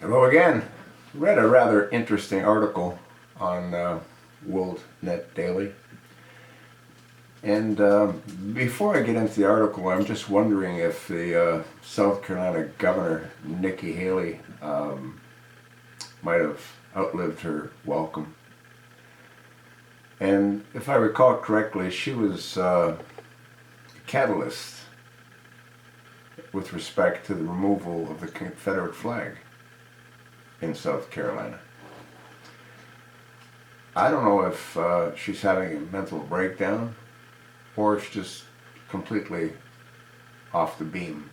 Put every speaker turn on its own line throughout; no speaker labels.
Hello again. Read a rather interesting article on World Net Daily. And before I get into the article, I'm just wondering if the South Carolina Governor, Nikki Haley, might have outlived her welcome. And if I recall correctly, she was a catalyst with respect to the removal of the Confederate flag in South Carolina. I don't know if she's having a mental breakdown or if she's just completely off the beam.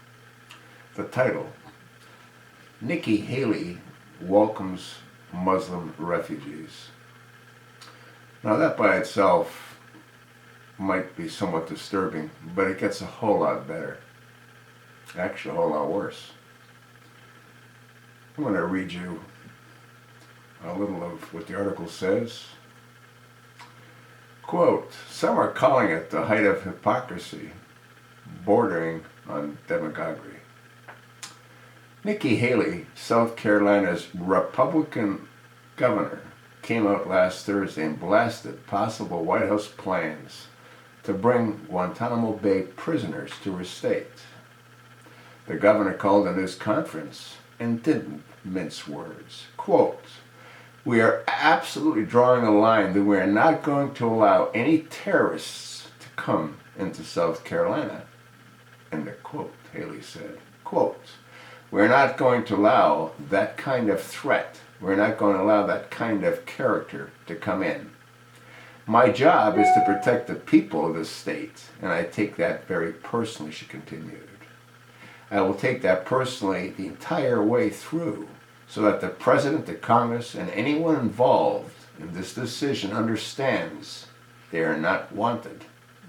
The title, Nikki Haley welcomes Muslim refugees. Now that by itself might be somewhat disturbing, but it gets a whole lot better. Actually, a whole lot worse. I'm going to read you a little of what the article says. Quote, some are calling it the height of hypocrisy, bordering on demagoguery. Nikki Haley, South Carolina's Republican governor, came out last Thursday and blasted possible White House plans to bring Guantanamo Bay prisoners to her state. The governor called a news conference and didn't mince words. Quote, we are absolutely drawing a line that we are not going to allow any terrorists to come into South Carolina. End of quote, Haley said. Quote, we're not going to allow that kind of threat. We're not going to allow that kind of character to come in. My job is to protect the people of this state, and I take that very personally, she continued. I will take that personally the entire way through so that the President, the Congress, and anyone involved in this decision understands they are not wanted,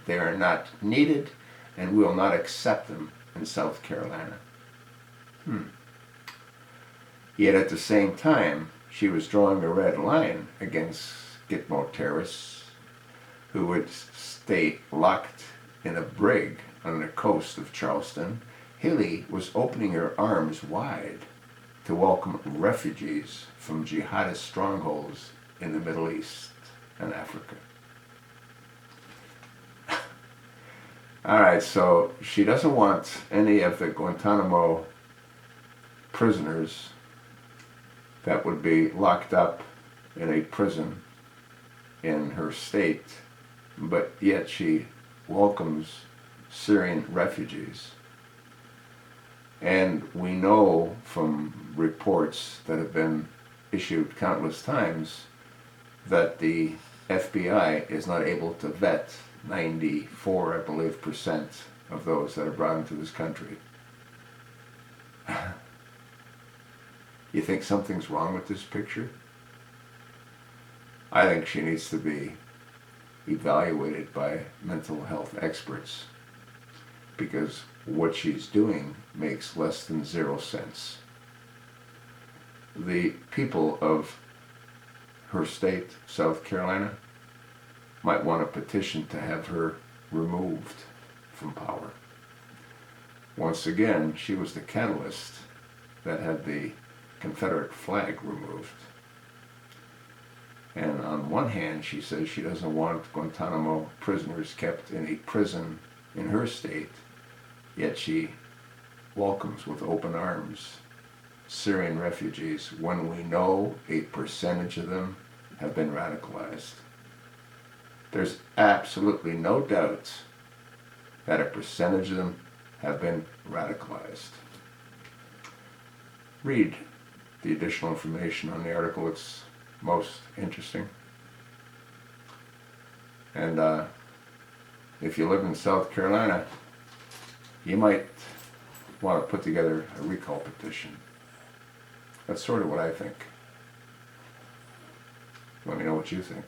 they are not needed, and we will not accept them in South Carolina. Yet at the same time, she was drawing a red line against Gitmo terrorists who would stay locked in a brig on the coast of Charleston. Haley was opening her arms wide to welcome refugees from jihadist strongholds in the Middle East and Africa. All right, so she doesn't want any of the Guantanamo prisoners that would be locked up in a prison in her state, but yet she welcomes Syrian refugees. And we know from reports that have been issued countless times that the FBI is not able to vet 94, I believe, percent of those that are brought into this country. You think something's wrong with this picture? I think she needs to be evaluated by mental health experts, because what she's doing makes less than 0 sense. The people of her state, South Carolina, might want a petition to have her removed from power. Once again, she was the catalyst that had the Confederate flag removed. And on one hand, she says she doesn't want Guantanamo prisoners kept in a prison in her state, yet she welcomes with open arms Syrian refugees when we know a percentage of them have been radicalized. There's absolutely no doubt that a percentage of them have been radicalized. Read the additional information on the article. It's most interesting. And if you live in South Carolina, you might want to put together a recall petition. That's sort of what I think. Let me know what you think.